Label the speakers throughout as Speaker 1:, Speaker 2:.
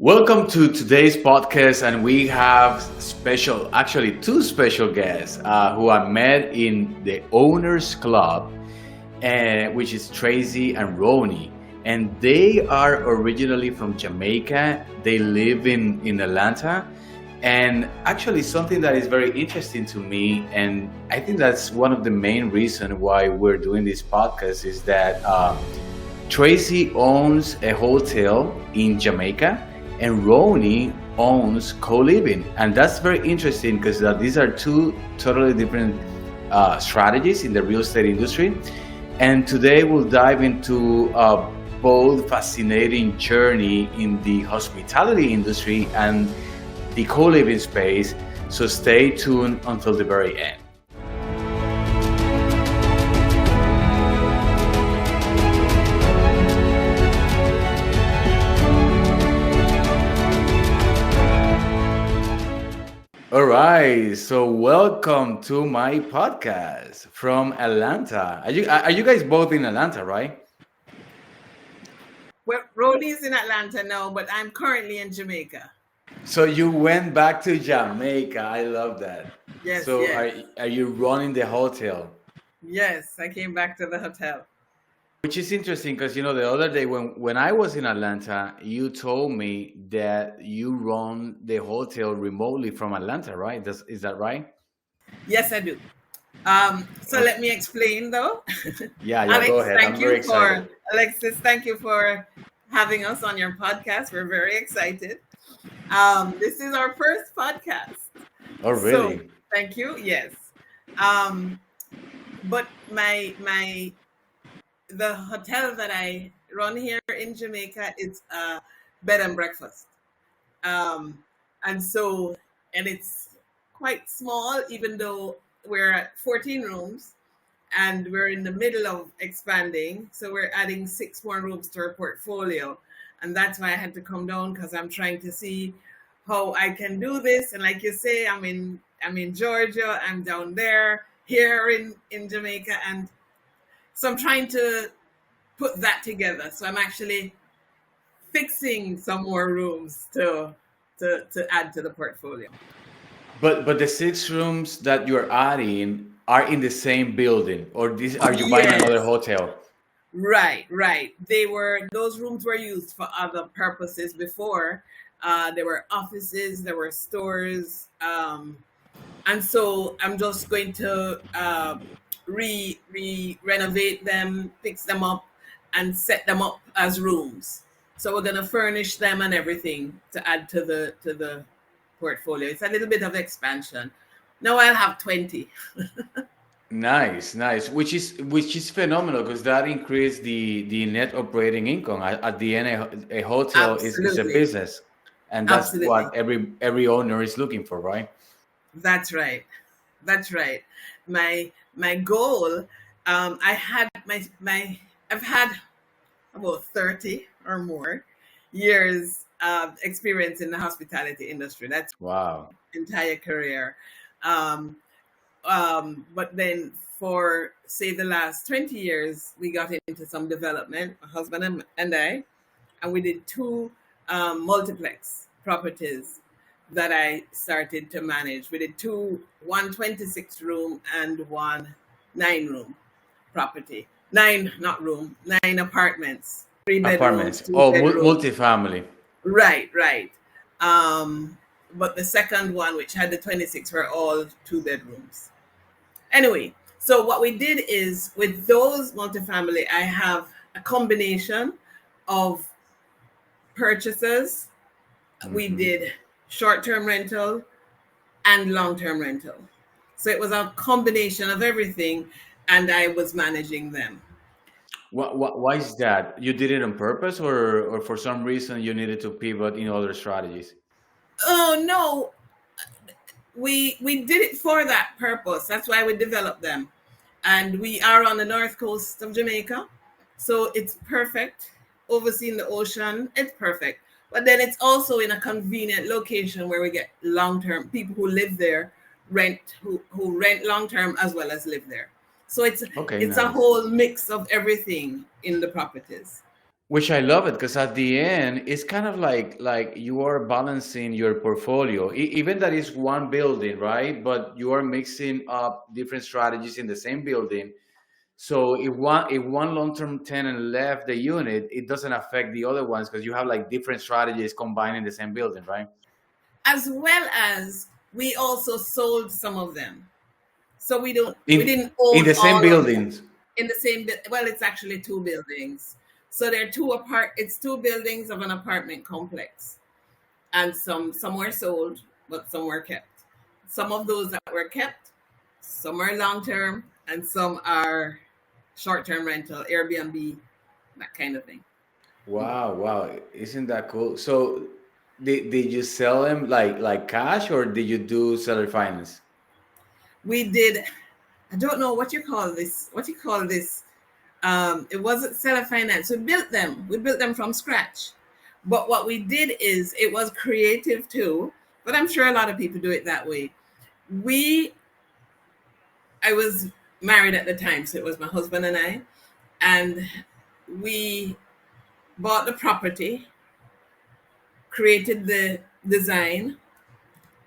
Speaker 1: Welcome to today's podcast, and we have actually two special guests who I met in the Owners Club, which is Tracey and Roni. And they are originally from Jamaica. They live in Atlanta. And actually, something that is very interesting to me, and I think that's one of the main reasons why we're doing this podcast, is that Tracey owns a hotel in Jamaica, and Roni owns co-living, and that's very interesting because these are two totally different strategies in the real estate industry. And today we'll dive into a bold, fascinating journey in the hospitality industry and the co-living space. So stay tuned until the very end. All right, so welcome to my podcast from Atlanta. Are you guys both in Atlanta, right?
Speaker 2: Well, Roni's in Atlanta now, but I'm currently in Jamaica.
Speaker 1: So you went back to Jamaica. I love that.
Speaker 2: Yes,
Speaker 1: So
Speaker 2: yes,
Speaker 1: are you running the hotel?
Speaker 2: yes. I came back to the hotel.
Speaker 1: Which is interesting because the other day when I was in Atlanta, you told me that you run the hotel remotely from Atlanta, right? Is that right?
Speaker 2: Yes, I do. So
Speaker 1: Okay.
Speaker 2: let me explain though.
Speaker 1: Yeah, go
Speaker 2: Alex,
Speaker 1: ahead.
Speaker 2: thank
Speaker 1: I'm very
Speaker 2: you
Speaker 1: excited.
Speaker 2: for Alexis, thank you for having us on your podcast. We're very excited. This is our first podcast.
Speaker 1: Oh,
Speaker 2: So
Speaker 1: really?
Speaker 2: thank you. Yes. Um, but the hotel that I run here in Jamaica is a bed and breakfast. Um, and so, and it's quite small, even though we're at 14 rooms and we're in the middle of expanding. So we're adding 6 more rooms to our portfolio. And that's why I had to come down because I'm trying to see how I can do this. And like you say, I'm in Georgia, I'm down there, here in Jamaica. And so I'm trying to put that together. So I'm actually fixing some more rooms to add to the portfolio.
Speaker 1: But the 6 rooms that you're adding are in the same building, or are you buying another
Speaker 2: Yes,
Speaker 1: hotel?
Speaker 2: right. Those rooms were used for other purposes before. There were offices, there were stores, and so I'm just going to renovate them, fix them up, and set them up as rooms. So we're gonna furnish them and everything to add to the portfolio. It's a little bit of expansion. Now I'll have 20.
Speaker 1: Nice. Which is phenomenal because that increased the net operating income. At the end, a hotel is a
Speaker 2: Absolutely,
Speaker 1: business, and that's
Speaker 2: absolutely.
Speaker 1: what every owner is looking for, right?
Speaker 2: That's right. That's right. My goal. I had my I've had about 30 or more years of experience in the hospitality industry. That's
Speaker 1: Wow.
Speaker 2: my entire career. Um, but then for say the last 20 years, we got into some development, my husband and I, and we did two multiplex properties that I started to manage. We did one 26 room and one 9 room property. Nine, not room, 9 apartments, 3 bedrooms,
Speaker 1: Apartments.
Speaker 2: two
Speaker 1: Oh,
Speaker 2: bedrooms.
Speaker 1: multifamily.
Speaker 2: Right. Um, but the second one, which had the 26, were all 2 bedrooms. Anyway, so what we did is with those multifamily, I have a combination of purchases. We
Speaker 1: Hmm.
Speaker 2: did short-term rental and long-term rental. So it was a combination of everything, and I was managing them.
Speaker 1: Why is that? You did it on purpose, or for some reason you needed to pivot in other strategies?
Speaker 2: Oh no, we did it for that purpose. That's why we developed them. And we are on the north coast of Jamaica. So it's perfect. Overseeing the ocean, it's perfect. But then it's also in a convenient location where we get long term people who live there, who rent long term as well as live there. So it's
Speaker 1: Okay,
Speaker 2: it's a
Speaker 1: nice.
Speaker 2: whole mix of everything in the properties.
Speaker 1: Which I love it because at the end it's kind of like you are balancing your portfolio. Even that is one building, right? But you are mixing up different strategies in the same building. So if one long-term tenant left the unit, it doesn't affect the other ones because you have like different strategies combined in the same building, right?
Speaker 2: As well as we also sold some of them. So we
Speaker 1: In
Speaker 2: didn't
Speaker 1: in
Speaker 2: own
Speaker 1: the same
Speaker 2: all of them
Speaker 1: buildings.
Speaker 2: in the same well, it's actually two buildings. So there are it's two buildings of an apartment complex. And some were sold, but some were kept. Some of those that were kept, some are long term, and some are short term rental, Airbnb, that kind of thing.
Speaker 1: Wow, wow. Isn't that cool? So did you sell them like cash or did you do seller finance?
Speaker 2: We did. I don't know what you call this. What you call this? It wasn't seller finance. We built them. We built them from scratch. But what we did is it was creative too. But I'm sure a lot of people do it that way. We I was married at the time, so it was my husband and I, and we bought the property, created the design,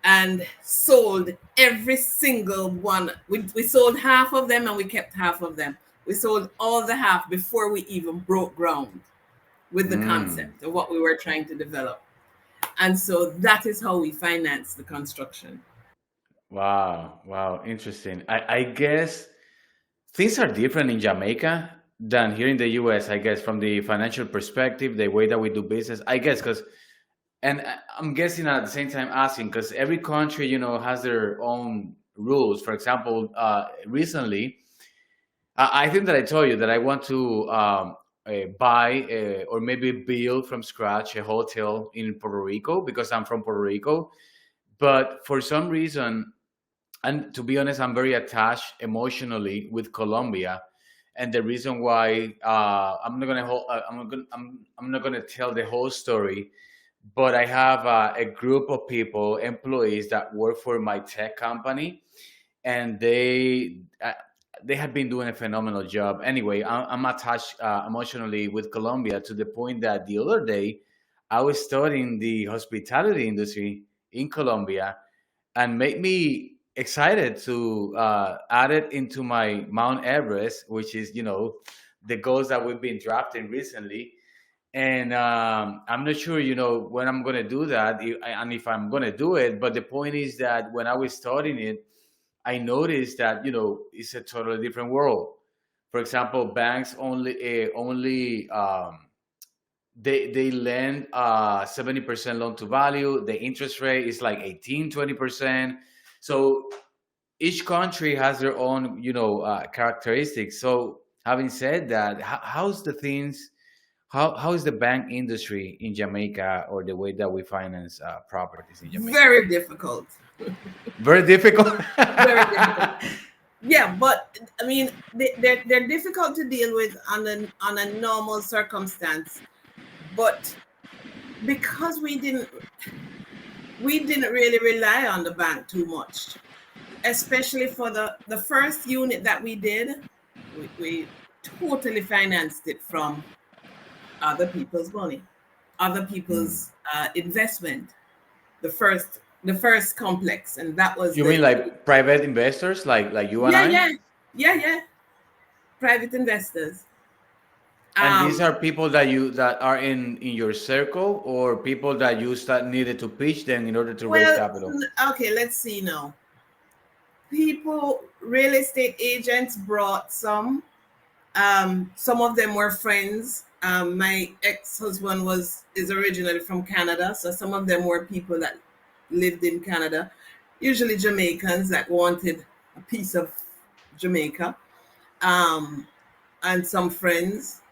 Speaker 2: and sold every single one. We sold half of them and we kept half of them. We sold all the half before we even broke ground with the
Speaker 1: Mm.
Speaker 2: concept of what we were trying to develop. And so that is how we financed the construction.
Speaker 1: Wow, wow, interesting. I guess things are different in Jamaica than here in the US, I guess, from the financial perspective, the way that we do business. I guess because, and I'm guessing at the same time asking, because every country, has their own rules. For example, recently, I think that I told you that I want to buy or maybe build from scratch a hotel in Puerto Rico because I'm from Puerto Rico. But for some reason, and to be honest, I'm very attached emotionally with Colombia, and the reason why I'm not gonna tell the whole story, but I have a group of people, employees that work for my tech company, and they have been doing a phenomenal job. Anyway, I'm attached emotionally with Colombia to the point that the other day I was studying the hospitality industry in Colombia and made me excited to add it into my Mount Everest, which is the goals that we've been drafting recently. And I'm not sure when I'm gonna do that and if I'm gonna do it. But the point is that when I was studying it, I noticed that it's a totally different world. For example, banks only they lend 70% loan to value. The interest rate is like 18-20%. So each country has their own characteristics. So having said that, how's the things how is the bank industry in Jamaica, or the way that we finance properties in Jamaica?
Speaker 2: Very difficult.
Speaker 1: Very difficult.
Speaker 2: Very difficult. Yeah, but I mean, they're difficult to deal with on a normal circumstance. But because we didn't really rely on the bank too much, especially for the first unit that we did, we totally financed it from other people's money, other
Speaker 1: Hmm.
Speaker 2: people's investment. The first complex, and that was
Speaker 1: You mean
Speaker 2: the
Speaker 1: like private investors, like you and
Speaker 2: yeah,
Speaker 1: I?
Speaker 2: yeah, yeah, yeah, private investors.
Speaker 1: And these
Speaker 2: Um,
Speaker 1: are people that are in your circle, or people that you start needed to pitch them in order to raise
Speaker 2: well,
Speaker 1: capital.
Speaker 2: okay, let's see now. Real estate agents brought some. Some of them were friends. My ex-husband is originally from Canada, so some of them were people that lived in Canada, usually Jamaicans that wanted a piece of Jamaica, um, and some friends,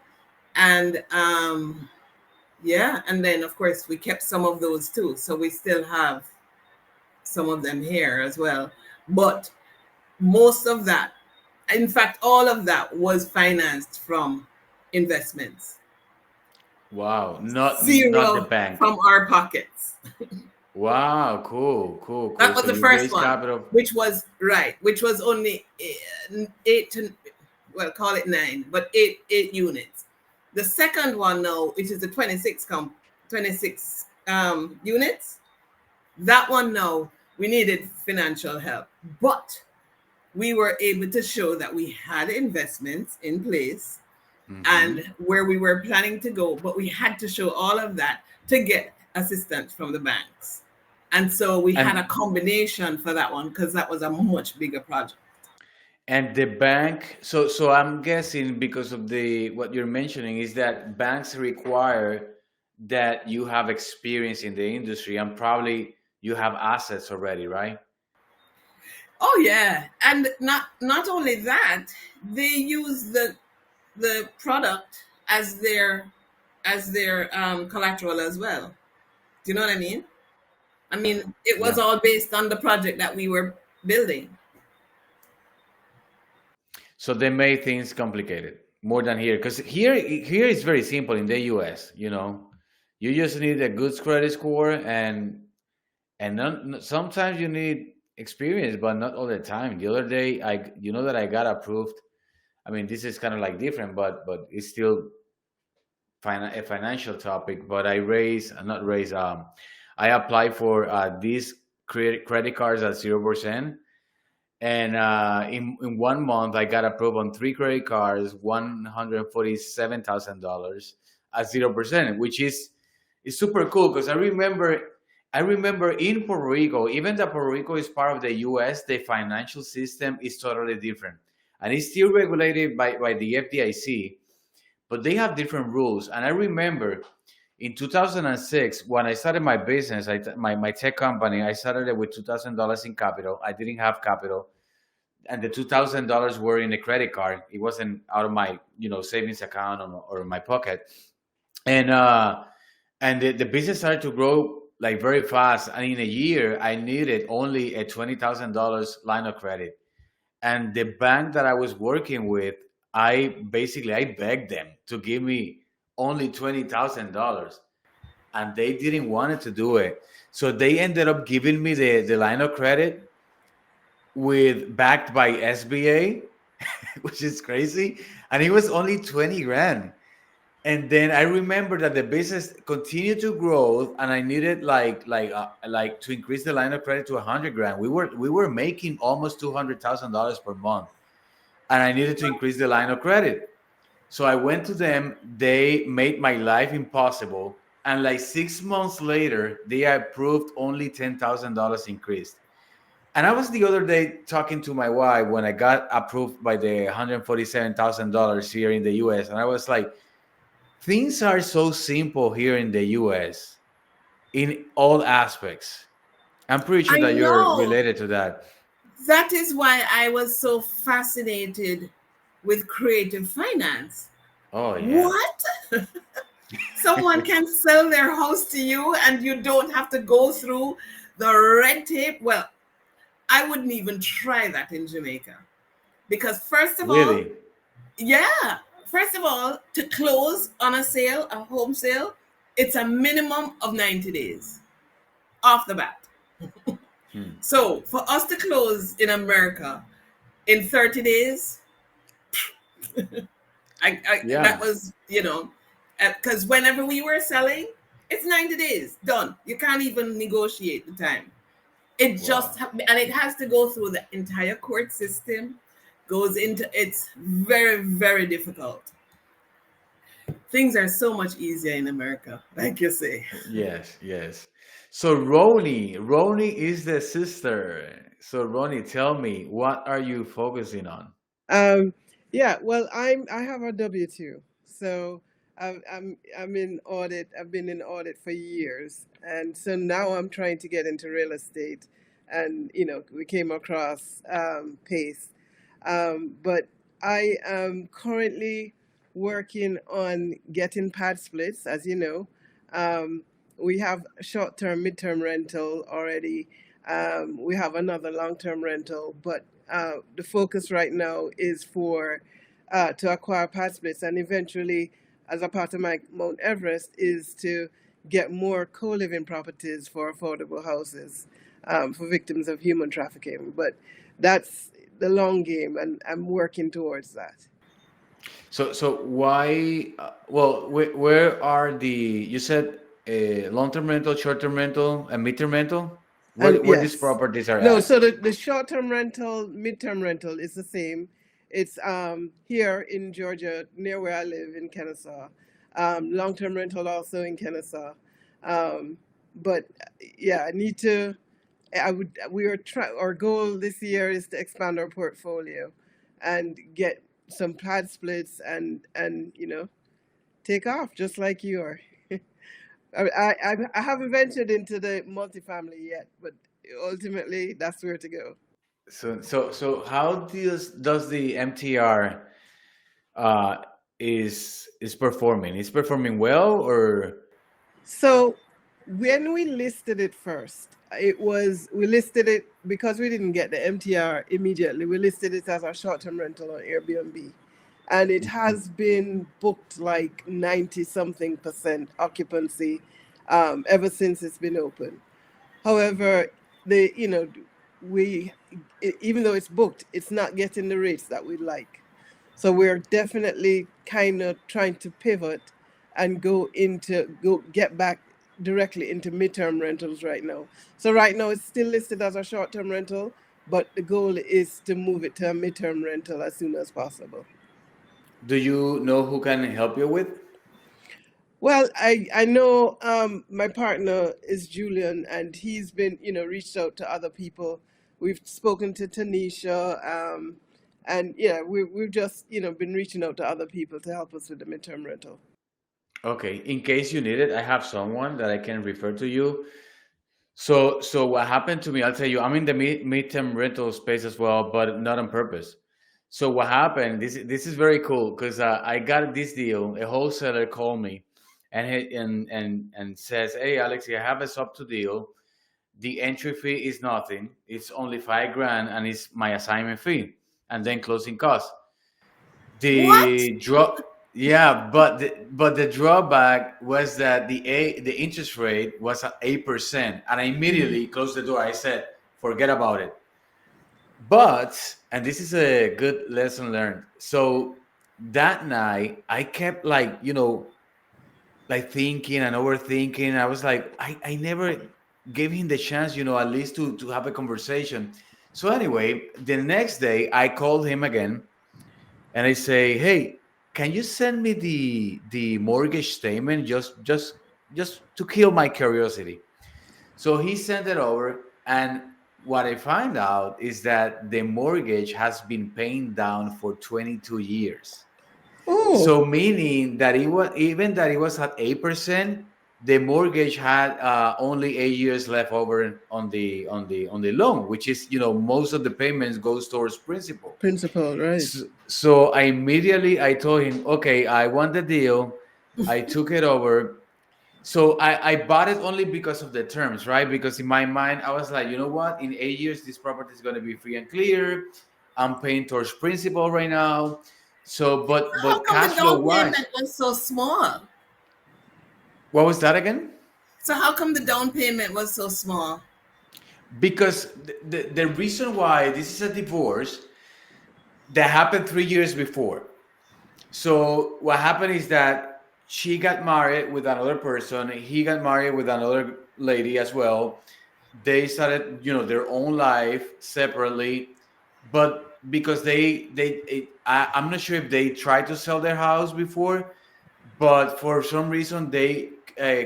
Speaker 2: and yeah, and then of course we kept some of those too, so we still have some of them here as well. But most of that, in fact, all of that was financed from investments.
Speaker 1: Wow, not the
Speaker 2: Zero
Speaker 1: bank.
Speaker 2: from our pockets.
Speaker 1: Wow, cool, cool,
Speaker 2: That
Speaker 1: cool.
Speaker 2: was
Speaker 1: So
Speaker 2: the
Speaker 1: you
Speaker 2: first
Speaker 1: raise
Speaker 2: one,
Speaker 1: capital.
Speaker 2: which was right, which was only eight to, well, call it nine, but eight units. The second one now, which is the 26 units, that one now we needed financial help, but we were able to show that we had investments in place
Speaker 1: Mm-hmm.
Speaker 2: and where we were planning to go, but we had to show all of that to get assistance from the banks. And so we had a
Speaker 1: And
Speaker 2: combination for that one because that was a much bigger project.
Speaker 1: the bank, so I'm guessing because of the what you're mentioning is that banks require that you have experience in the industry and probably you have assets already, right?
Speaker 2: Oh yeah, and not only that, they use the product as their collateral as well. Do you know what I mean? I mean, it was
Speaker 1: Yeah.
Speaker 2: all based on the project that we were building.
Speaker 1: So they made things complicated more than here, because here it's very simple in the U.S. You just need a good credit score and sometimes you need experience, but not all the time. The other day, that I got approved. I mean, this is kind of like different, but it's still a financial topic. But not raise. I applied for these credit cards at 0%, and in 1 month I got approved on three credit cards, $147,000 at 0%, which is super cool because I remember in Puerto Rico, even though Puerto Rico is part of the U.S., the financial system is totally different, and it's still regulated by the FDIC, but they have different rules. And I remember in 2006 when I started my business, my tech company, I started it with $2,000 in capital. I didn't have capital, and the $2,000 were in a credit card. It wasn't out of my savings account or my pocket, and the business started to grow like very fast. And in a year, I needed only a $20,000 line of credit. And the bank that I was working with, I begged them to give me only $20,000, and they didn't want it to do it. So they ended up giving me the line of credit with backed by SBA, which is crazy. And it was only 20 grand. And then I remember that the business continued to grow, and I needed like to increase the line of credit to 100 grand. We were making almost $200,000 per month, and I needed to increase the line of credit. So I went to them. They made my life impossible, and like 6 months later, they approved only $10,000 increase. And I was the other day talking to my wife when I got approved by the $147,000 here in the U.S., and I was like, things are so simple here in the US in all aspects. I'm pretty sure
Speaker 2: I
Speaker 1: that you're
Speaker 2: know.
Speaker 1: related to that.
Speaker 2: That is why I was so fascinated with creative finance.
Speaker 1: Oh, yeah.
Speaker 2: What? Someone can sell their house to you and you don't have to go through the red tape. Well, I wouldn't even try that in Jamaica because, first of all,
Speaker 1: Really?
Speaker 2: yeah, first of all, to close on a sale, a home sale, it's a minimum of 90 days off the bat.
Speaker 1: Hmm.
Speaker 2: So for us to close in America in 30 days, that
Speaker 1: Yeah.
Speaker 2: was, because whenever we were selling, it's 90 days done. You can't even negotiate the time. It just,
Speaker 1: Wow.
Speaker 2: and it has to go through the entire court system, goes into, it's very, very difficult. Things are so much easier in America, like you say.
Speaker 1: Yes, yes. So Roni is the sister. So Roni, tell me, what are you focusing on?
Speaker 3: Um, yeah, well, I have a W-2, so I'm in audit. I've been in audit for years, and so now I'm trying to get into real estate, and we came across PACE, but I am currently working on getting pad splits. As you know, we have short-term, mid-term rental already. We have another long-term rental, but the focus right now is for to acquire pad splits, and eventually, as a part of my Mount Everest, is to get more co-living properties for affordable houses for victims of human trafficking. But that's the long game, and I'm working towards that.
Speaker 1: So why? Well, where are the? You said long-term rental, short-term rental, and mid-term rental.
Speaker 3: And
Speaker 1: Where these
Speaker 3: yes,
Speaker 1: properties are
Speaker 3: no.
Speaker 1: at?
Speaker 3: So the short-term rental, mid-term rental is the same. It's here in Georgia, near where I live in Kennesaw. Long-term rental also in Kennesaw. Um, but yeah, I need to. I would. We are try. Our goal this year is to expand our portfolio, and get some pad splits and take off just like you are. I haven't ventured into the multifamily yet, but ultimately that's where to go.
Speaker 1: So how does the MTR uh, is performing? Is performing well or
Speaker 3: So when we listed it first, we listed it because we didn't get the MTR immediately. We listed it as a short-term rental on Airbnb, and it has been booked like 90 something percent occupancy ever since it's been open. However, the you know we even though it's booked, it's not getting the rates that we'd like. So we're definitely kind of trying to pivot and go get back directly into midterm rentals right now. So right now it's still listed as a short-term rental, but the goal is to move it to a midterm rental as soon as possible.
Speaker 1: do you know who can help you with?
Speaker 3: Well, I know my partner is Julian, and he's been reached out to other people. We've spoken to Tanisha, and yeah, we've just been reaching out to other people to help us with the midterm rental.
Speaker 1: Okay, in case you need it, I have someone that I can refer to you. So what happened to me? I'll tell you. I'm in the midterm rental space as well, but not on purpose. So what happened? This is very cool because I got this deal. A wholesaler called me, and says, "Hey, Alex, I have a sub to deal. The entry fee is nothing. It's only 5 grand, and it's my assignment fee, and then closing costs."
Speaker 2: What?
Speaker 1: The draw, yeah, but the drawback was that the interest rate was at 8%, and I
Speaker 3: Hmm.
Speaker 1: immediately closed the door. I said, "Forget about it." But and this is a good lesson learned. So that night, I kept like thinking and overthinking. I was like, I never gave him the chance, at least to have a conversation. So anyway, the next day, I called him again and I say, "Hey, can you send me the mortgage statement just to kill my curiosity?" So he sent it over, and what I find out is that the mortgage has been paying down for 22 years.
Speaker 3: Oh,
Speaker 1: So meaning that it was at 8%, the mortgage had only 8 years left over on the loan, which is most of the payments goes towards principal.
Speaker 3: principal, right?
Speaker 1: So I told him, okay, I want the deal. I took it over. So I bought it only because of the terms, right? Because in my mind, I was like, you know what? In 8 years, this property is going to be free and clear. I'm paying towards principal right now. So,
Speaker 2: So how
Speaker 1: but
Speaker 2: come the
Speaker 1: cash flow
Speaker 2: down
Speaker 1: wise,
Speaker 2: payment was so small?
Speaker 1: what was that again?
Speaker 2: So how come the down payment was so small?
Speaker 1: Because the reason why this is a divorce that happened 3 years before. So what happened is that she got married with another person. He got married with another lady as well. They started, their own life separately, but because I'm not sure if they tried to sell their house before, but for some reason they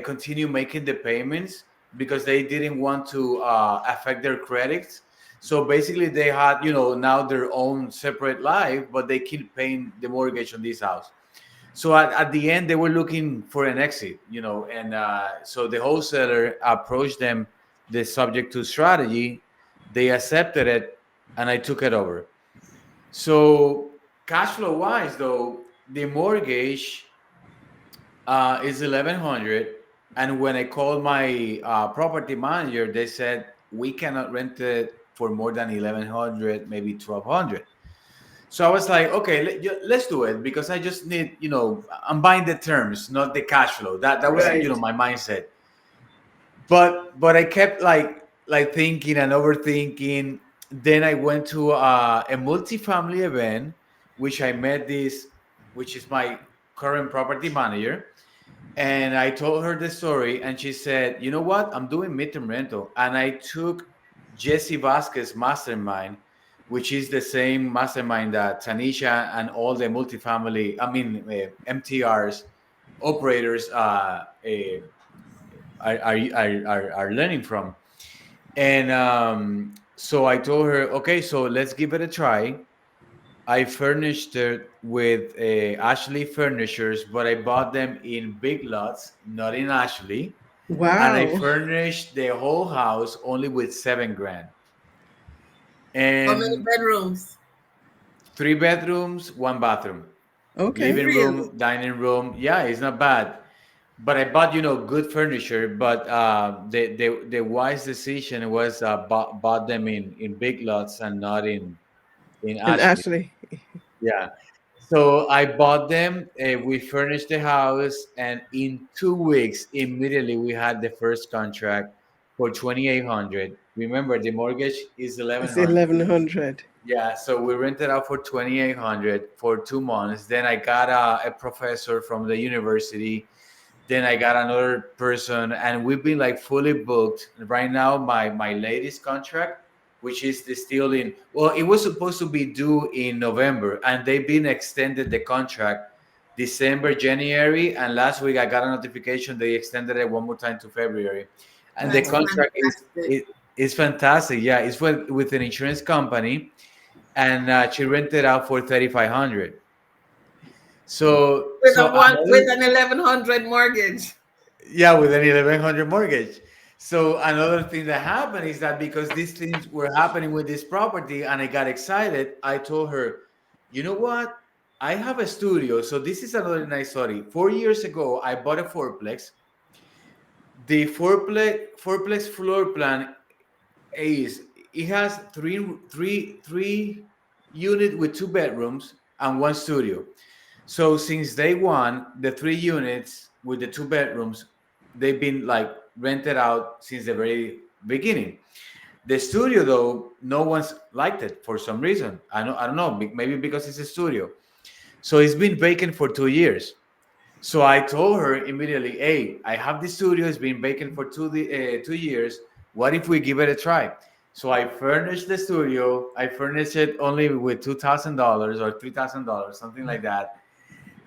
Speaker 1: continue making the payments because they didn't want to affect their credits. So basically they had now their own separate life, but they keep paying the mortgage on this house. So at the end they were looking for an exit, and so the wholesaler approached them, the subject to strategy. They accepted it, and I took it over. So cash flow wise though, the mortgage is 1100, and when I called my property manager, they said we cannot rent it for more than 1100, maybe 1200. So I was like, okay, let's do it because I just need, I'm buying the terms, not the cash flow. That was,
Speaker 3: Right.
Speaker 1: my mindset. But I kept like thinking and overthinking. Then I went to a multifamily event, which I met this. which is my current property manager. And I told her the story, and she said, "You know what? I'm doing midterm rental." And I took Jesse Vasquez mastermind, which is the same mastermind that Tanisha and all the multifamily, I mean, MTRs operators are learning from. And so I told her, okay, so let's give it a try. I furnished it with Ashley Furnishers, but I bought them in Big Lots, not in Ashley. And I
Speaker 3: Wow.
Speaker 1: furnished the whole house only with 7 grand.
Speaker 2: How many
Speaker 1: And
Speaker 2: bedrooms?
Speaker 1: 3 bedrooms, 1 bathroom,
Speaker 3: Okay.
Speaker 1: living
Speaker 2: Really?
Speaker 1: room, dining room. Yeah, it's not bad. But I bought, good furniture. But the wise decision was bought them in Big Lots and not in
Speaker 3: And
Speaker 1: Ashley.
Speaker 3: Ashley.
Speaker 1: Yeah. So I bought them. We furnished the house, and in 2 weeks, immediately we had the first contract for 2,800. Remember, the mortgage is eleven
Speaker 3: It's
Speaker 1: hundred.
Speaker 3: 1100.
Speaker 1: Yeah. So we rented out for 2,800 for 2 months. Then I got a professor from the university. Then I got another person, and we've been like fully booked right now. My latest contract, which is the still in, well, it was supposed to be due in November, and they've been extended the contract December, January, and last week I got a notification they extended it one more time to February, and the
Speaker 2: That's
Speaker 3: Wow.
Speaker 1: contract
Speaker 2: fantastic.
Speaker 1: is fantastic. Yeah, it's with an insurance company, and she rented out for 3,500.
Speaker 2: With a one with
Speaker 1: Another,
Speaker 2: an 1100 mortgage.
Speaker 1: yeah, with an 1,100 mortgage. So another thing that happened is that because these things were happening with this property and I got excited, I told her, you know what? I have a studio. So this is another nice story. 4 years ago, I bought a fourplex. The fourplex floor plan is, it has three unit with 2 bedrooms and one studio. So since day one, the 3 units with the 2 bedrooms, they've been like rented out since the very beginning. The studio, though, no one's liked it for some reason. I don't know. Maybe because it's a studio. So it's been vacant for 2 years. So I told her immediately, "Hey, I have this studio. It's been vacant for 2 years. What if we give it a try?" So I furnished the studio. I furnished it only with $2,000 or $3,000, something like that.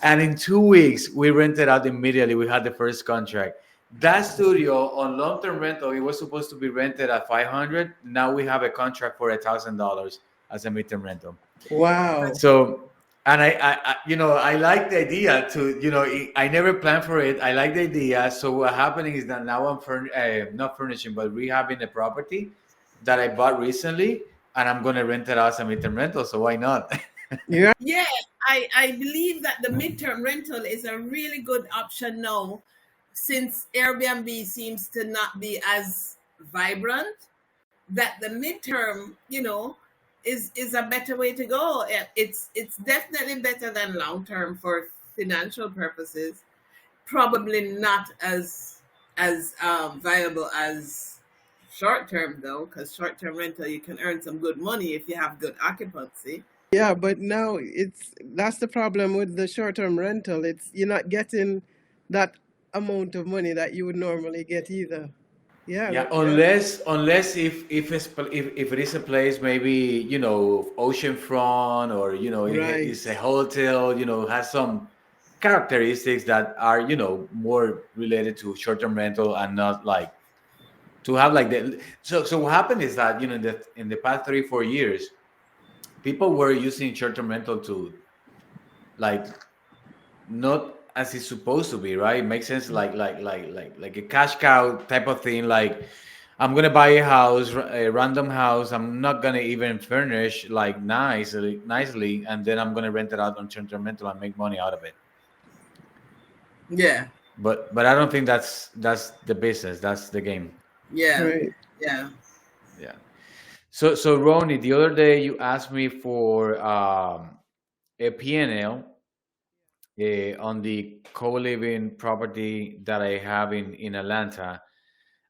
Speaker 1: And in 2 weeks, we rented out immediately. We had the first contract. That studio on long-term rental, it was supposed to be rented at 500. Now we have a contract for $1,000 as a midterm rental.
Speaker 3: Wow.
Speaker 1: So, and I like the idea to, I never planned for it. I like the idea. So what happening is that now I'm not furnishing, but rehabbing the property that I bought recently, and I'm gonna rent it out as a midterm rental. So why not?
Speaker 3: Yeah.
Speaker 2: Yeah, I believe that the midterm rental is a really good option now, since Airbnb seems to not be as vibrant. That the midterm, is a better way to go. It's definitely better than long term for financial purposes. Probably not as viable as short term though, because short term rental you can earn some good money if you have good occupancy.
Speaker 3: Yeah, but now that's the problem with the short-term rental. It's you're not getting that amount of money that you would normally get either. Yeah,
Speaker 1: Yeah,
Speaker 3: yeah.
Speaker 1: unless if it is a place, maybe, oceanfront, or it's a
Speaker 3: Right.
Speaker 1: hotel, has some characteristics that are, more related to short-term rental, and not like to have like the. So what happened is that, in the past 3 4 years, people were using short-term rental to, like, not as it's supposed to be, right? It makes sense, like a cash cow type of thing. Like, I'm gonna buy a house, a random house. I'm not gonna even furnish like nicely, and then I'm gonna rent it out on short-term rental and make money out of it.
Speaker 2: Yeah,
Speaker 1: But I don't think that's the business. That's the game.
Speaker 2: yeah,
Speaker 3: Right.
Speaker 2: yeah.
Speaker 1: Yeah. So Ronnie, the other day you asked me for a P&L on the co-living property that I have in Atlanta.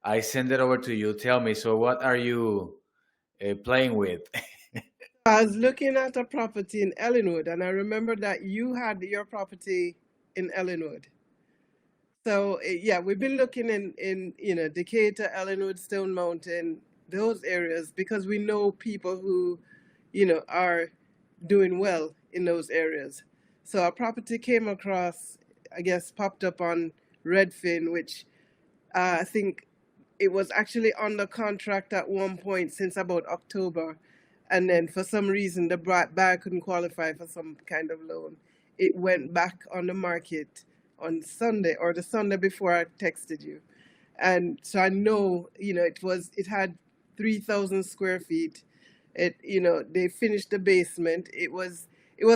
Speaker 1: I send it over to you. Tell me, so what are you playing with?
Speaker 3: I was looking at a property in Ellenwood, and I remember that you had your property in Ellenwood. So yeah, we've been looking in Decatur, Ellenwood, Stone Mountain, those areas because we know people who are doing well in those areas. So our property came across, I guess, popped up on Redfin, which I think it was actually under contract at one point since about October. And then for some reason, the buyer couldn't qualify for some kind of loan. It went back on the market on Sunday or the Sunday before I texted you. And so I know, it had 3,000 square feet. They finished the basement. It was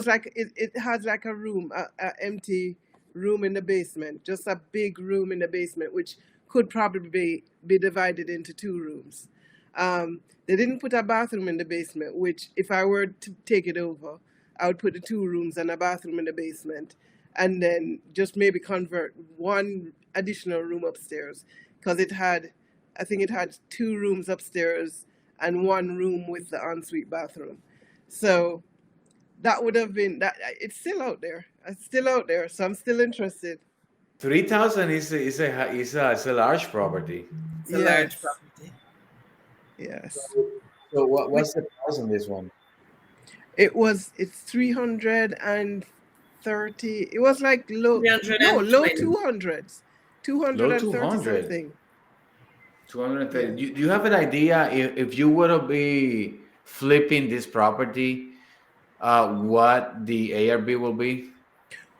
Speaker 3: like, it has like a room, a empty room in the basement, just a big room in the basement, which could probably be divided into two rooms. They didn't put a bathroom in the basement, which if I were to take it over, I would put the two rooms and a bathroom in the basement, and then just maybe convert one additional room upstairs, because I think it had two rooms upstairs and one room with the ensuite bathroom. So that would have been that. It's still out there. It's still out there. So I'm still interested.
Speaker 1: 3,000 is a large property.
Speaker 2: It's a large
Speaker 3: Yes.
Speaker 2: property.
Speaker 3: Yes.
Speaker 1: So
Speaker 3: We,
Speaker 1: what's the price on this one?
Speaker 3: it's 330. It was like low
Speaker 2: 320.
Speaker 3: 200s.
Speaker 1: Low
Speaker 3: 230
Speaker 1: 200.
Speaker 3: something.
Speaker 1: 230.
Speaker 3: Yeah.
Speaker 1: Do you have an idea if you were to be flipping this property, what the ARB will be?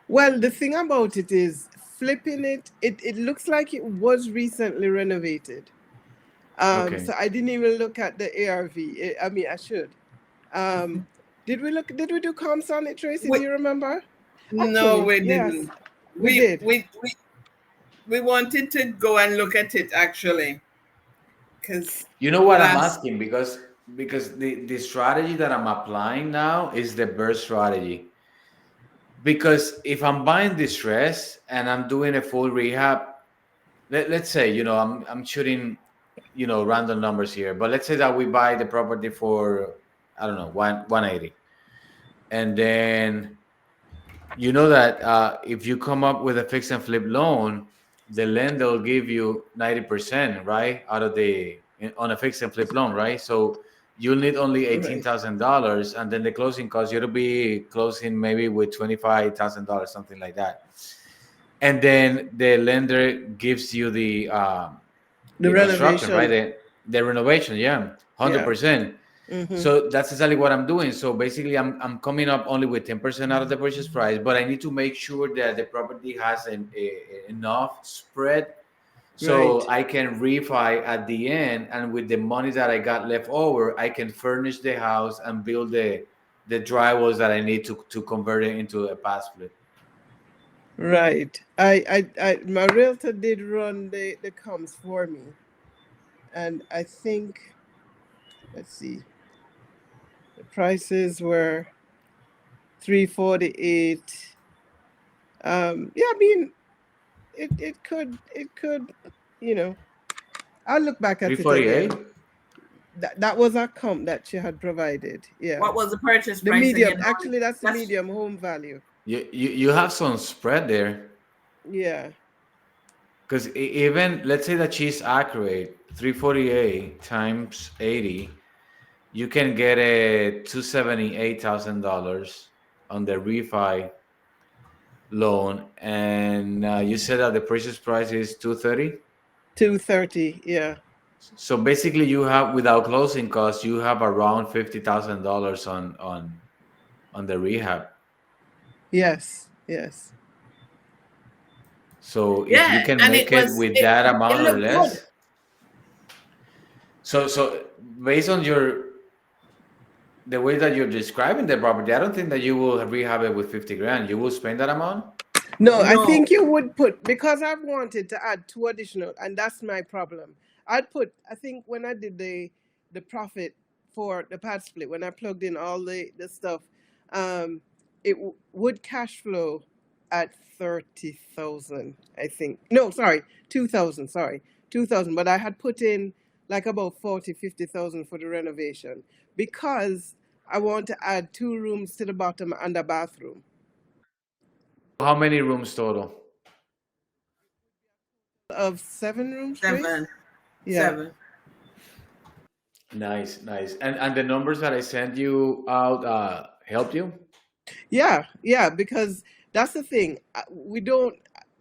Speaker 3: Well, the thing about it is flipping it looks like it was recently renovated.
Speaker 1: Okay.
Speaker 3: So I didn't even look at the ARV. I mean, I should. Did we do comps on it, Tracy? Do
Speaker 2: We,
Speaker 3: you remember?
Speaker 2: no,
Speaker 3: Actually,
Speaker 2: we
Speaker 3: yes,
Speaker 2: didn't.
Speaker 3: we
Speaker 2: We,
Speaker 3: did.
Speaker 2: we we we wanted to go and look at it actually, because
Speaker 1: You know what I'm
Speaker 2: last
Speaker 1: asking because the strategy that I'm applying now is the burst strategy. Because if I'm buying distress and I'm doing a full rehab, let's say I'm shooting random numbers here, but let's say that we buy the property for I don't know 180, and then you know that if you come up with a fix and flip loan, the lender will give you 90%, right, out of on a fix and flip loan, right? So you'll need only
Speaker 3: Right.
Speaker 1: $18,000, and then the closing cost you'll be closing maybe with $25,000, something like that. And then the lender gives you the
Speaker 3: The
Speaker 1: construction, right?
Speaker 3: renovation.
Speaker 1: The renovation, yeah,
Speaker 3: Yeah.
Speaker 1: 100%.
Speaker 3: Mm-hmm.
Speaker 1: So that's exactly what I'm doing. So basically, I'm coming up only with 10% out of the purchase price, but I need to make sure that the property has enough spread so
Speaker 3: Right.
Speaker 1: I can refi at the end, and with the money that I got left over, I can furnish the house and build the drywalls that I need to convert it into a PadSplit.
Speaker 3: Right. My realtor did run the comps for me, and I think, let's see, the prices were 348. Yeah, I mean, it could, I'll look back at it
Speaker 1: 348.
Speaker 3: again. That was a comp that she had provided. Yeah.
Speaker 2: what was the purchase
Speaker 3: The
Speaker 2: price
Speaker 3: medium,
Speaker 2: again?
Speaker 3: actually, that's the
Speaker 2: That's
Speaker 3: medium home value.
Speaker 1: You have some spread there.
Speaker 3: Yeah.
Speaker 1: Because even let's say that she's accurate, 348 times 80, you can get a $278,000 on the refi loan, and you said that the purchase price is 230.
Speaker 3: 230. Yeah.
Speaker 1: So basically, you have without closing costs, you have around $50,000 on the rehab.
Speaker 3: Yes. Yes.
Speaker 1: So if you
Speaker 2: yeah,
Speaker 1: can
Speaker 2: and
Speaker 1: make it with that
Speaker 2: it
Speaker 1: amount or
Speaker 2: looked good.
Speaker 1: less, so based on the way that you're describing the property, I don't think that you will rehab it with 50 grand. You will spend that amount.
Speaker 3: No, I
Speaker 2: No,
Speaker 3: think you would put, because I've wanted to add two additional, and that's my problem. I think when I did the profit for the PadSplit, when I plugged in all the stuff, it would cash flow at 30,000, I think. No, sorry, 2,000, sorry, 2,000. But I had put in like about 40, 50,000 for the renovation, because I want to add 2 rooms to the bottom and a bathroom.
Speaker 1: How many rooms total?
Speaker 3: Of 7 rooms, Trace?
Speaker 2: Seven.
Speaker 3: Yeah.
Speaker 2: Seven.
Speaker 1: Nice, nice. And the numbers that I sent you out helped you?
Speaker 3: Yeah, because that's the thing. We don't.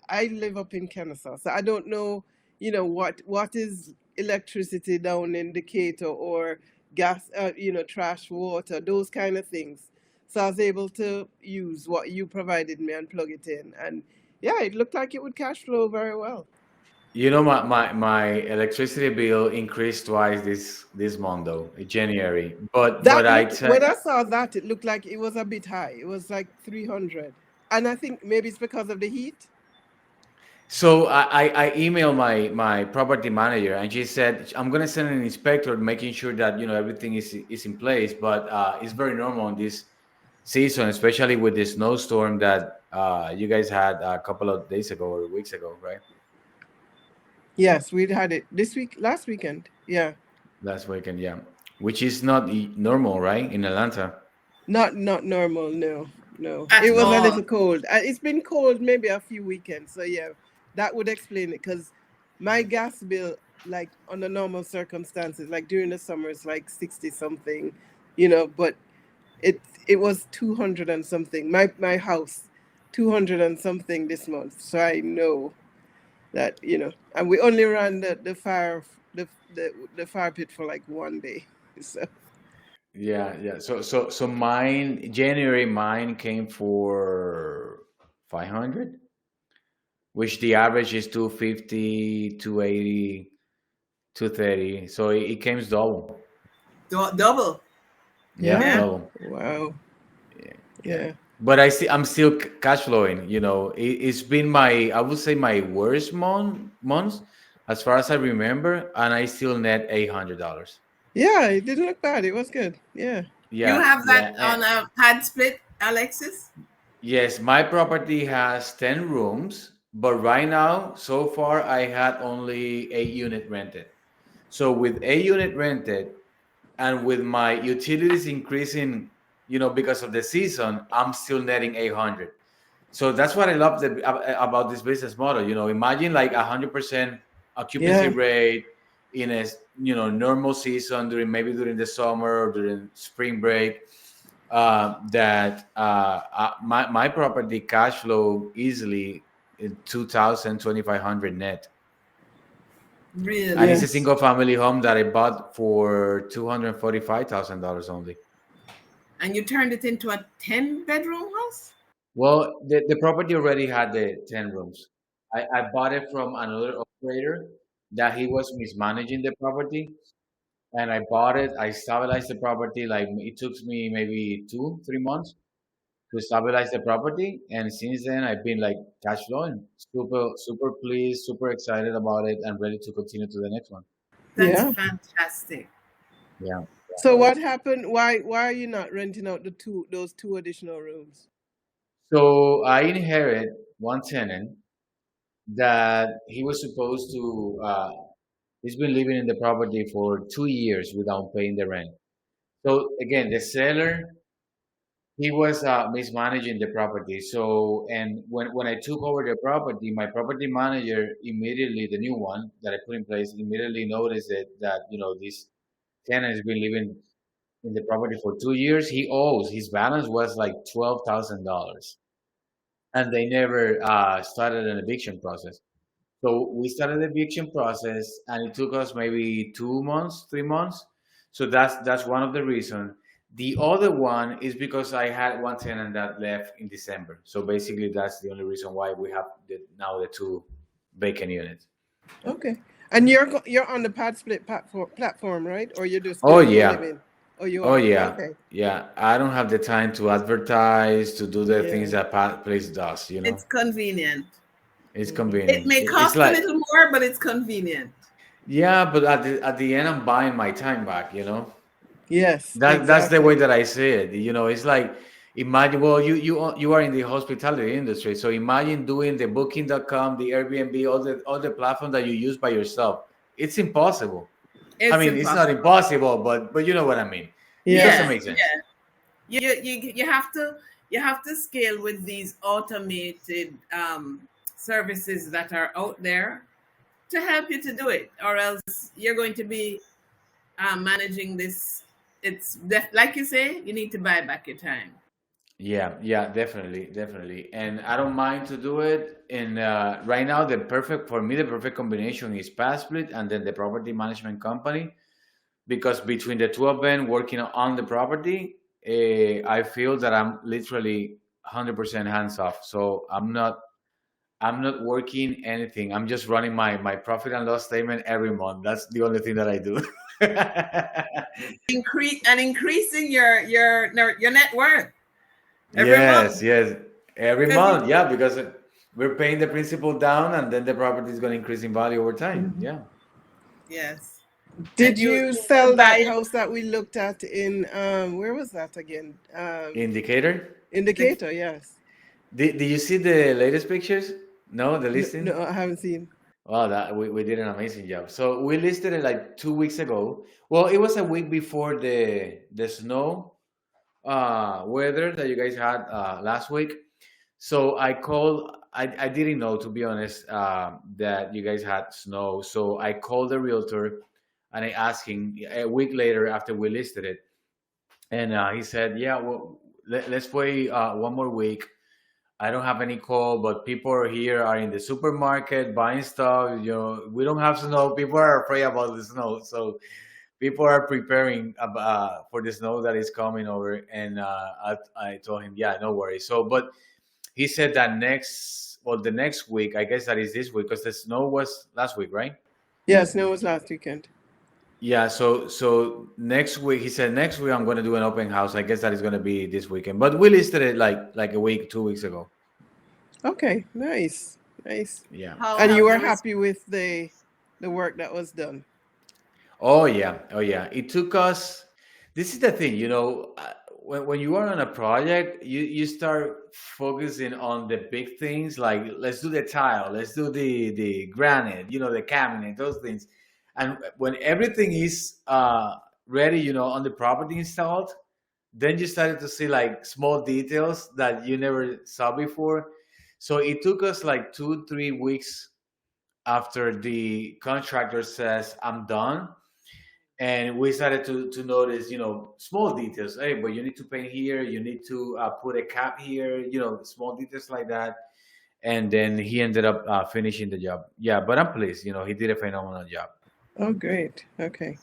Speaker 3: I live up in Kennesaw, so I don't know. What is electricity down in Decatur or gas. Trash water, those kind of things. So I was able to use what you provided me and plug it in, and yeah, it looked like it would cash flow very well.
Speaker 1: You know, my electricity bill increased twice this month though, in January. But
Speaker 3: That
Speaker 1: I
Speaker 3: look
Speaker 1: check.
Speaker 3: when I saw that, it looked like it was a bit high. It was like 300, and I think maybe it's because of the heat.
Speaker 1: So I emailed my property manager, and she said I'm gonna send an inspector, making sure that everything is in place. But it's very normal in this season, especially with the snowstorm that you guys had a couple of days ago or weeks ago, right?
Speaker 3: Yes, we'd had it this week, last weekend. Yeah,
Speaker 1: Last weekend, yeah, which is not normal, right, in Atlanta.
Speaker 3: not normal. No, no.
Speaker 2: At
Speaker 3: It was a
Speaker 2: all.
Speaker 3: little cold. It's been cold maybe a few weekends. So yeah, that would explain it. Because my gas bill, like under normal circumstances, like during the summer, is like 60 something. But it was 200 and something. My house, 200 and something this month. So I know that and we only ran the fire pit for like one day. So
Speaker 1: Yeah, yeah. So mine January mine came for 500, which the average is 250, 280, 230. So it came double.
Speaker 2: Double.
Speaker 1: Yeah,
Speaker 3: yeah,
Speaker 2: Yeah.
Speaker 1: double.
Speaker 3: wow,
Speaker 1: Yeah, yeah.
Speaker 3: yeah,
Speaker 1: But I'm still cash flowing. It's been I would say my worst months as far as I remember, and I still net $800.
Speaker 3: yeah. It didn't look bad. It was good. Yeah.
Speaker 2: You
Speaker 1: Yeah,
Speaker 2: have that
Speaker 1: yeah.
Speaker 2: on a pad split, Alexis?
Speaker 1: Yes, my property has 10 rooms, but right now, so far, I had only a unit rented. So with a unit rented and with my utilities increasing, because of the season, I'm still netting 800. So that's what I love about this business model. Imagine like 100% occupancy
Speaker 3: Yeah.
Speaker 1: rate in a normal season during the summer or during spring break. That my property cash flow easily in 2,000 2,500 net, and it's
Speaker 2: Really?
Speaker 1: a
Speaker 3: Yes.
Speaker 1: single family home that I bought for $245,000 only.
Speaker 2: And you turned it into a 10-bedroom house?
Speaker 1: Well, the property already had the 10 rooms. I bought it from another operator that he was mismanaging the property. And I bought it. I stabilized the property. Like it took me maybe 2 3 months to stabilize the property. And since then, I've been like cash flowing, super super pleased, super excited about it, and ready to continue to the next one.
Speaker 2: That's
Speaker 3: Yeah.
Speaker 2: fantastic.
Speaker 1: Yeah.
Speaker 3: So what happened? Why are you not renting out those two additional rooms?
Speaker 1: So I inherit one tenant that he was supposed to. He's been living in the property for 2 years without paying the rent. So again, the seller, he was mismanaging the property. So, and when I took over the property, my property manager immediately, the new one that I put in place, immediately noticed that this tenant has been living in the property for 2 years. He owes his balance was like $12,000, and they never started an eviction process. So we started the eviction process, and it took us maybe 2 months, 3 months. So that's one of the reasons. The other one is because I had one tenant that left in December. So basically, that's the only reason why we have now the two vacant units.
Speaker 3: Okay. And you're on the PadSplit platform, right? Or you're just
Speaker 1: Oh
Speaker 3: doing
Speaker 1: yeah,
Speaker 3: co-living? Oh, you
Speaker 1: oh
Speaker 3: are.
Speaker 1: yeah,
Speaker 3: Okay.
Speaker 1: yeah. I don't have the time to advertise to do the things
Speaker 3: Yeah.
Speaker 1: that Pat Place does.
Speaker 2: It's convenient.
Speaker 1: It's
Speaker 3: Hmm.
Speaker 2: It
Speaker 1: convenient.
Speaker 2: may
Speaker 1: It's
Speaker 2: cost a
Speaker 1: like,
Speaker 2: little more, but it's convenient.
Speaker 1: yeah, but at the end, I'm buying my time back.
Speaker 3: Yes,
Speaker 1: That's the way
Speaker 3: exactly.
Speaker 1: that I see it. It's like, imagine. Well, you are in the hospitality industry, so imagine doing the Booking.com, the Airbnb, all the platform that you use by yourself. It's impossible. I
Speaker 2: It's
Speaker 1: mean, it's not
Speaker 2: impossible.
Speaker 1: impossible, but you know what I mean. It
Speaker 3: Yeah.
Speaker 1: doesn't
Speaker 2: Yeah,
Speaker 1: make sense.
Speaker 2: yeah. You have to scale with these automated services that are out there to help you to do it, or else you're going to be managing this. Like you say, you need to buy back your time.
Speaker 1: Yeah, yeah, definitely, definitely. And I don't mind to do it. And right now, the perfect combination is PadSplit and then the property management company, because between the two of them working on the property, I feel that I'm literally 100% hands off. So I'm not working anything. I'm just running my profit and loss statement every month. That's the only thing that I do.
Speaker 2: Increasing your net worth every
Speaker 1: Yes,
Speaker 2: month.
Speaker 1: yes. Every
Speaker 2: Because
Speaker 1: month, yeah, because we're paying the principal down and then the property is going to increase in value over time.
Speaker 3: Mhm.
Speaker 1: Yeah.
Speaker 2: yes, and
Speaker 3: Did you
Speaker 2: you
Speaker 3: sell that
Speaker 2: buy
Speaker 3: house that we looked at in where was that again?
Speaker 1: Indicator.
Speaker 2: the
Speaker 3: Indicator, yes.
Speaker 1: Did you see the latest pictures? No, the
Speaker 3: No,
Speaker 1: listing?
Speaker 3: no, I haven't seen.
Speaker 1: Wow, that we did an amazing job. So we listed it like 2 weeks ago. Well, it was a week before the snow weather that you guys had last week. So I called. I didn't know, to be honest, that you guys had snow. So I called the realtor and I asked him a week later after we listed it, and he said, "Yeah, well, let's wait one more week. I don't have any call, but people are here are in the supermarket buying stuff. You know, we don't have snow. People are afraid about the snow, so people are preparing for the snow that is coming over." And I told him, "Yeah, no worries." So, but he said that the next week, I guess that is this week, because the snow was last week, right?
Speaker 3: Yes, no, it was last weekend.
Speaker 1: Yeah. So next week, he said next week I'm going to do an open house. I guess that is going to be this weekend. But we listed it like a week, 2 weeks ago.
Speaker 3: Okay, nice, nice.
Speaker 1: Yeah.
Speaker 2: how
Speaker 3: And you
Speaker 2: have
Speaker 3: were
Speaker 2: the
Speaker 3: happy with the work that was done.
Speaker 1: Oh yeah. Oh yeah. It took us. This is the thing, when you are on a project, you start focusing on the big things, like let's do the tile, let's do the granite, the cabinet, those things. And when everything is ready, on the property installed, then you started to see like small details that you never saw before. So it took us like 2 3 weeks after the contractor says I'm done, and we started to notice, small details. Hey, but you need to paint here, you need to put a cap here, small details like that. And then he ended up finishing the job. Yeah, but I'm pleased. He did a phenomenal job.
Speaker 3: Oh, great. Okay,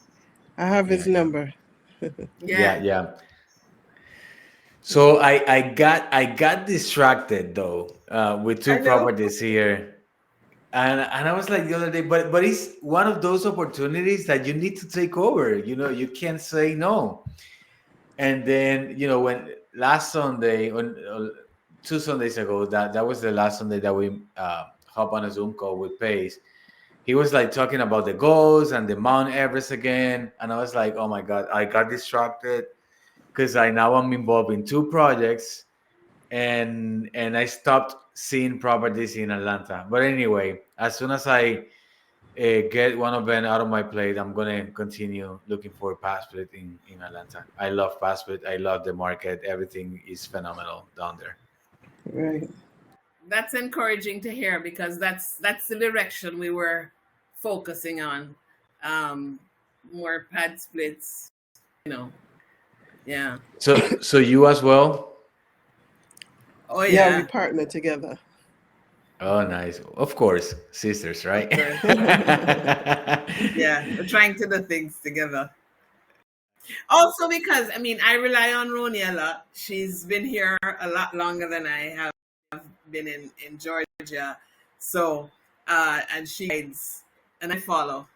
Speaker 3: I have his
Speaker 1: Yeah, yeah,
Speaker 3: number.
Speaker 1: yeah,
Speaker 2: yeah?
Speaker 1: yeah. So I got distracted though with two
Speaker 2: I know.
Speaker 1: properties here. And I was like the other day, but it's one of those opportunities that you need to take over. You can't say no. And then when last Sunday, on 2 Sundays ago, that was the last Sunday that we hop on a Zoom call with Pace. He was like talking about the goals and the Mount Everest again, and I was like, oh my god, I got distracted because I now am involved in two projects, and I stopped seeing properties in Atlanta. But anyway, as soon as I get one of them out of my plate, I'm gonna continue looking for PadSplit in Atlanta. I love PadSplit. I love the market. Everything is phenomenal down there.
Speaker 3: Right.
Speaker 2: That's encouraging to hear, because that's the direction we were focusing on. Um, More pad splits, you know. Yeah.
Speaker 1: So you as well?
Speaker 2: Oh
Speaker 3: Yeah, we
Speaker 2: yeah.
Speaker 3: partner together.
Speaker 1: Oh, nice. Of course, sisters,
Speaker 2: Of
Speaker 1: right?
Speaker 2: course. Yeah. We're trying to do things together. Also, because I rely on Roni a lot. She's been here a lot longer than I have been in Georgia. So and she guides and I follow.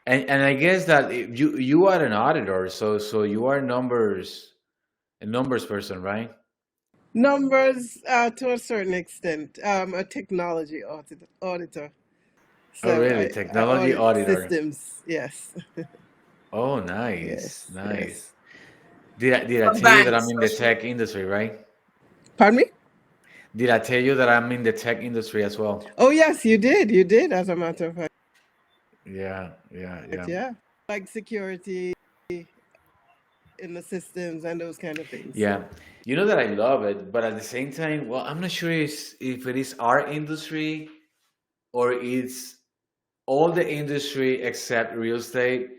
Speaker 1: And I guess that you are an auditor, so you are a numbers person, right?
Speaker 3: Numbers, to a certain extent. A technology auditor.
Speaker 1: Oh,
Speaker 3: So
Speaker 1: really?
Speaker 3: I
Speaker 1: Technology
Speaker 3: audit
Speaker 1: auditor.
Speaker 3: systems. Yes.
Speaker 1: Oh, nice,
Speaker 3: Yes.
Speaker 1: nice.
Speaker 3: Yes.
Speaker 1: Did I
Speaker 2: For
Speaker 1: tell you that I'm
Speaker 2: banks,
Speaker 1: in the
Speaker 2: especially.
Speaker 1: tech industry, right?
Speaker 3: Pardon me?
Speaker 1: Did I tell you that I'm in the tech industry as well?
Speaker 3: Oh, yes, you did. You did, as a matter of fact.
Speaker 1: Yeah, yeah, yeah.
Speaker 3: Yeah. Like security in the systems and those kind of things.
Speaker 1: Yeah. You know that I love it, but at the same time, well, I'm not sure if it is our industry or it's all the industry except real estate.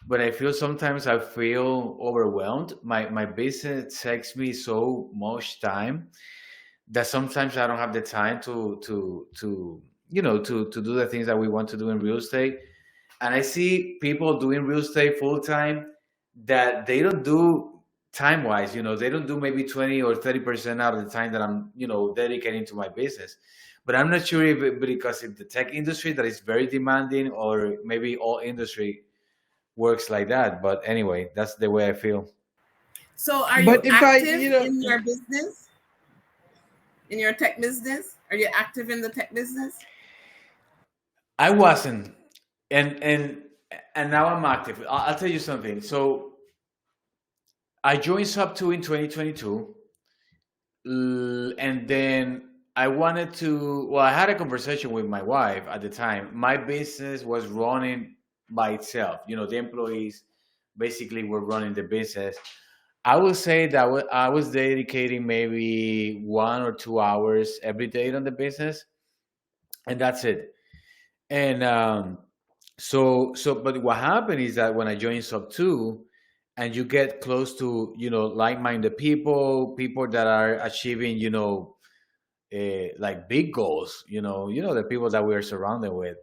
Speaker 1: But I feel sometimes I feel overwhelmed. My business takes me so much time that sometimes I don't have the time to to do the things that we want to do in real estate. And I see people doing real estate full time that they don't do time wise. They don't do maybe 20 or 30% out of the time that I'm dedicating to my business. But I'm not sure if because if the tech industry that is very demanding, or maybe all industry works like that. But anyway, that's the way I feel.
Speaker 2: So are you
Speaker 3: But if I,
Speaker 2: active in your business? In your tech business? Are you active in the tech business?
Speaker 1: I wasn't, and now I'm active. I'll tell you something. So I joined Sub2 in 2022, and then I wanted to. Well, I had a conversation with my wife at the time. My business was running by itself. The employees basically were running the business. I would say that I was dedicating maybe 1 or 2 hours every day on the business, and that's it. And but what happened is that when I joined Sub2, and you get close to like-minded people that are achieving like big goals, the people that we're surrounded with.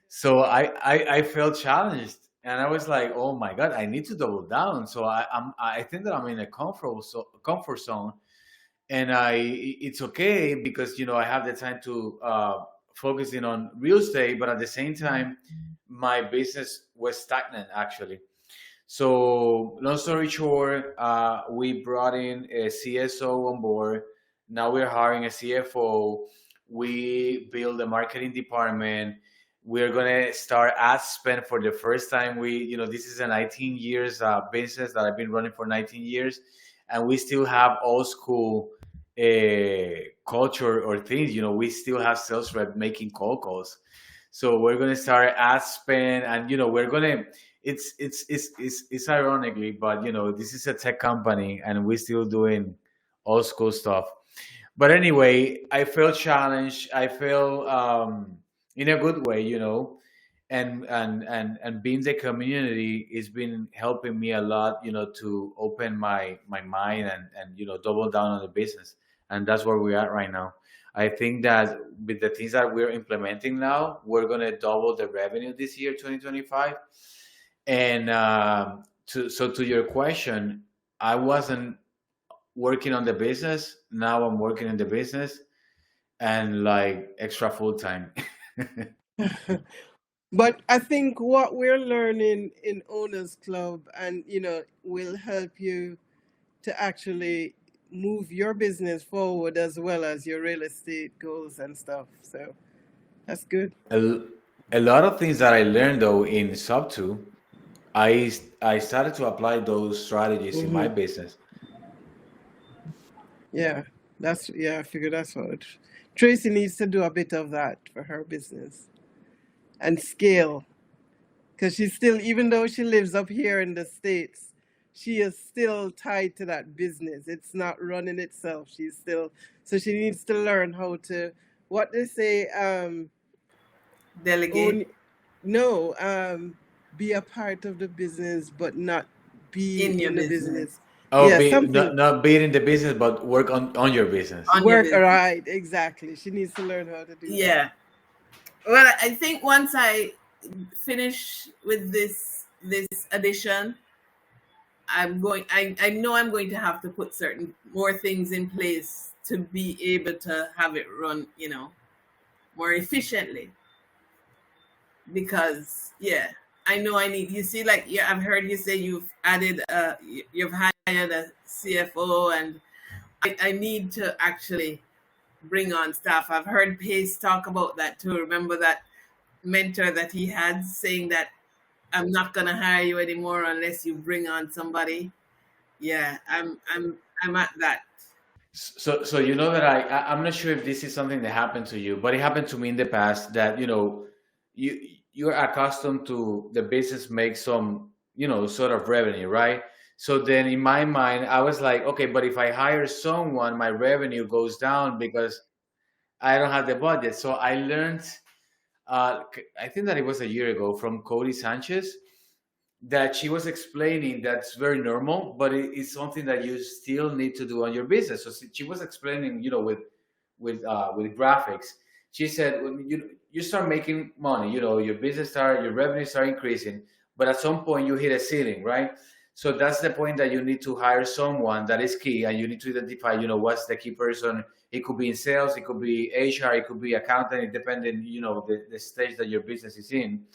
Speaker 1: So I felt challenged, and I was like, oh my god, I need to double down. So I think that I'm in a comfort zone, and it's okay because I have the time to focusing on real estate, but at the same time my business was stagnant actually. So long story short, we brought in a CSO on board. Now we're hiring a CFO. We build a marketing department. We're gonna start ad spend for the first time. This is a 19 years business that I've been running for 19 years, and we still have old school culture or things. We still have sales rep making cold calls. So we're gonna start ad spend, and we're gonna. It's ironically, but this is a tech company, and we're still doing old school stuff. But anyway, I feel challenged. I feel in a good way, and being the community has been helping me a lot, to open my mind and double down on the business, and that's where we're at right now. I think that with the things that we're implementing now, we're gonna double the revenue this year, 2025. And to your question, I wasn't working on the business. Now I'm working in the business, and like extra full time.
Speaker 3: But I think what we're learning in Owners Club and will help you to actually move your business forward as well as your real estate goals and stuff. So that's good.
Speaker 1: A lot of things that I learned though in Sub2, I started to apply those strategies in my
Speaker 3: Hmm.
Speaker 1: business.
Speaker 3: Yeah, I figure that's what Tracy needs to do a bit of that for her business and scale. Because she's still, even though she lives up here in the States, she is still tied to that business. It's not running itself. She's still, so she needs to learn how to, what they say,
Speaker 2: Delegate.
Speaker 3: own, no, be a part of the business, but not be
Speaker 2: In your
Speaker 3: in the
Speaker 2: business.
Speaker 3: business.
Speaker 1: Oh,
Speaker 3: Yeah,
Speaker 1: be
Speaker 3: something,
Speaker 1: not being in the business, but work on your business.
Speaker 2: On your
Speaker 3: work,
Speaker 2: business.
Speaker 3: right, exactly. She needs to learn how to do that.
Speaker 2: Yeah. Well, I think once I finish with this edition, I know I'm going to have to put certain more things in place to be able to have it run, more efficiently. Because I know I need. You see, like I've heard you say you've hired a CFO, and I need to actually bring on staff. I've heard Pace talk about that too. Remember that mentor that he had saying that I'm not gonna hire you anymore unless you bring on somebody. Yeah, I'm at that.
Speaker 1: So you know that I'm not sure if this is something that happened to you, but it happened to me in the past that you're accustomed to the business make some sort of revenue, right? So then in my mind, I was like, okay, but if I hire someone, my revenue goes down because I don't have the budget. So I learned, I think that it was a year ago from Cody Sanchez, that she was explaining that's very normal, but it's something that you still need to do on your business. So she was explaining, with graphics. She said when you start making money, your revenue start increasing, but at some point you hit a ceiling, right? So that's the point that you need to hire someone that is key, and you need to identify, what's the key person. It could be in sales, it could be HR, it could be accountant, it depending, the stage that your business is in.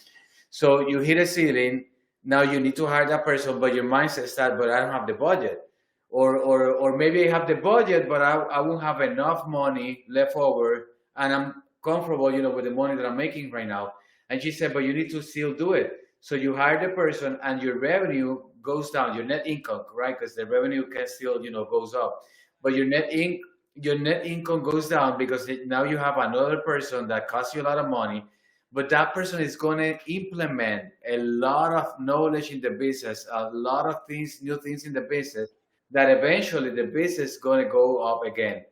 Speaker 1: So you hit a ceiling. Now you need to hire that person, but your mindset is that, but I don't have the budget. Or maybe I have the budget, but I won't have enough money left over, and I'm comfortable, with the money that I'm making right now. And she said, but you need to still do it. So you hire the person, and your revenue goes down, your net income, right? Because the revenue can still, goes up, but your net income goes down because now you have another person that costs you a lot of money, but that person is going to implement a lot of knowledge in the business, a lot of things, new things in the business, that eventually the business is going to go up again.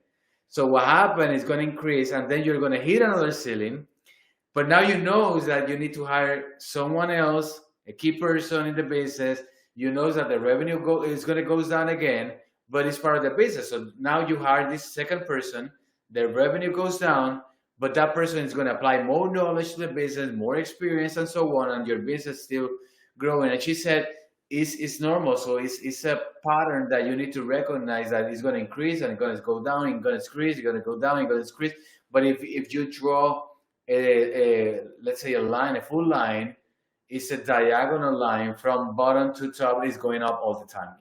Speaker 1: So what happened is going to increase, and then you're going to hit another ceiling. But now you know that you need to hire someone else, a key person in the business. You know that the revenue is going to go down again, but it's part of the business. So now you hire this second person, the revenue goes down, but that person is going to apply more knowledge to the business, more experience, and so on, and your business still growing. And she said it's normal. So it's a pattern that you need to recognize, that it's going to increase and it's going to go down, and going to increase, it's going to go down, and going to increase. But if you draw let's say a full line, it's a diagonal line from bottom to top, is going up all the time.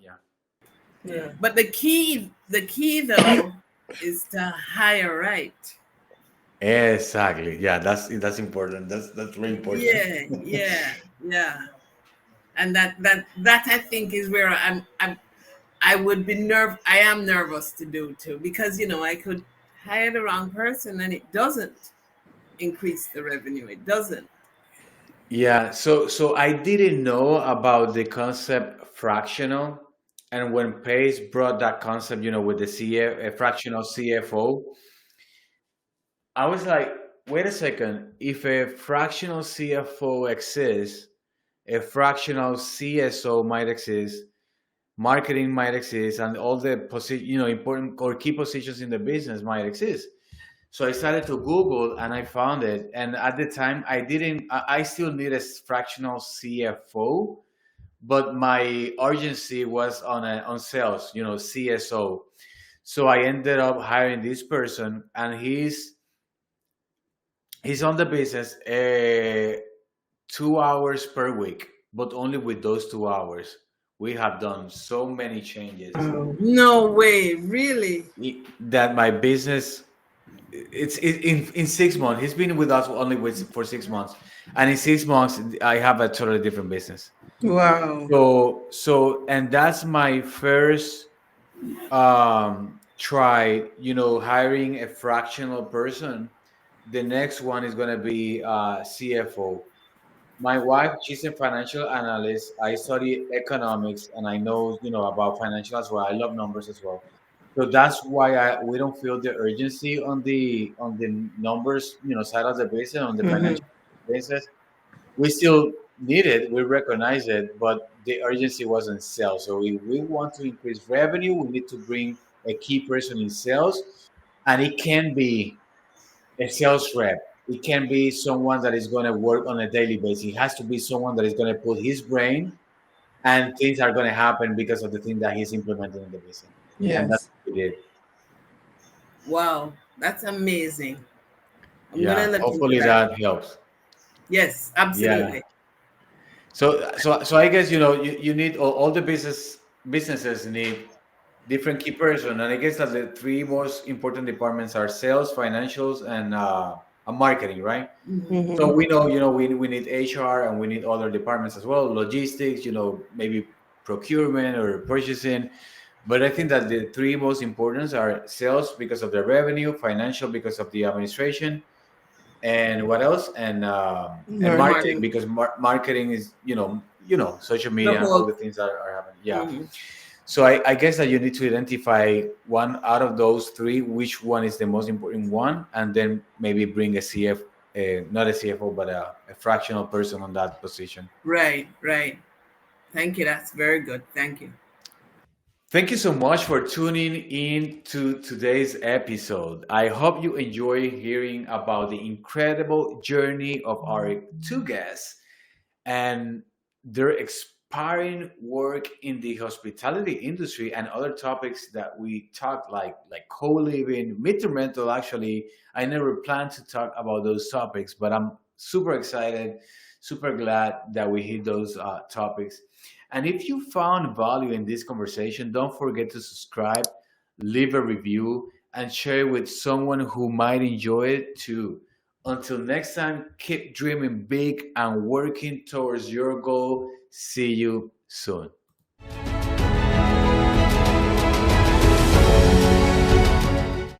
Speaker 2: Yeah. But the key though is to hire right.
Speaker 1: Exactly. Yeah, that's important. That's really important.
Speaker 2: Yeah. And that I think is where I would be I am nervous to do too, because I could hire the wrong person and it doesn't increase the revenue. It doesn't.
Speaker 1: Yeah. So I didn't know about the concept fractional, and when Pace brought that concept, with the a fractional CFO, I was like, wait a second. If a fractional CFO exists, a fractional CSO might exist, marketing might exist, and all the important or key positions in the business might exist. So I started to Google, and I found it. And at the time, I still need a fractional CFO, but my urgency was on sales, CSO. So I ended up hiring this person, and he's on the business 2 hours per week, but only with those 2 hours, we have done so many changes.
Speaker 2: No way, really?
Speaker 1: That my business, it's in 6 months. He's been with us only for 6 months, and in 6 months, I have a totally different business.
Speaker 3: Wow.
Speaker 1: So, and that's my first try. Hiring a fractional person. The next one is going to be CFO. My wife, she's a financial analyst. I study economics, and I know, about financial as well. I love numbers as well. So that's why we don't feel the urgency on the numbers, side of the business, on the financial basis. We still need it, we recognize it, but the urgency wasn't sales. So if we want to increase revenue, we need to bring a key person in sales, and it can be a sales rep. It can be someone that is going to work on a daily basis. It has to be someone that is going to put his brain, and things are going to happen because of the thing that he's implementing in the business. And that's
Speaker 3: Yes.
Speaker 1: what we did.
Speaker 2: Wow, that's amazing. I'm
Speaker 1: Yeah,
Speaker 2: gonna look
Speaker 1: hopefully
Speaker 2: into that.
Speaker 1: that helps.
Speaker 2: Yes,
Speaker 1: Yeah.
Speaker 2: absolutely.
Speaker 1: So I guess you need all the businesses need different key person, and I guess that the three most important departments are sales, financials, and marketing, right? So we know, we need HR, and we need other departments as well, logistics, maybe procurement or purchasing. But I think that the three most important are sales because of the revenue, financial because of the administration, and what else? And marketing
Speaker 3: Marketing.
Speaker 1: because marketing is social
Speaker 2: The
Speaker 1: media and all
Speaker 2: whole
Speaker 1: the things that are happening. Yeah.
Speaker 2: Hmm.
Speaker 1: So I guess that you need to identify one out of those three, which one is the most important one, and then maybe bring a not a CFO, but a fractional person on that position.
Speaker 2: Right, right. Thank you. That's very good. Thank you.
Speaker 1: Thank you so much for tuning in to today's episode. I hope you enjoy hearing about the incredible journey of our two guests and their inspiring work in the hospitality industry and other topics that we talked like co-living, midterm rental. Actually, I never planned to talk about those topics, but I'm super excited, super glad that we hit those topics. And if you found value in this conversation, don't forget to subscribe, leave a review, and share with someone who might enjoy it too. Until next time, keep dreaming big and working towards your goal. See you soon.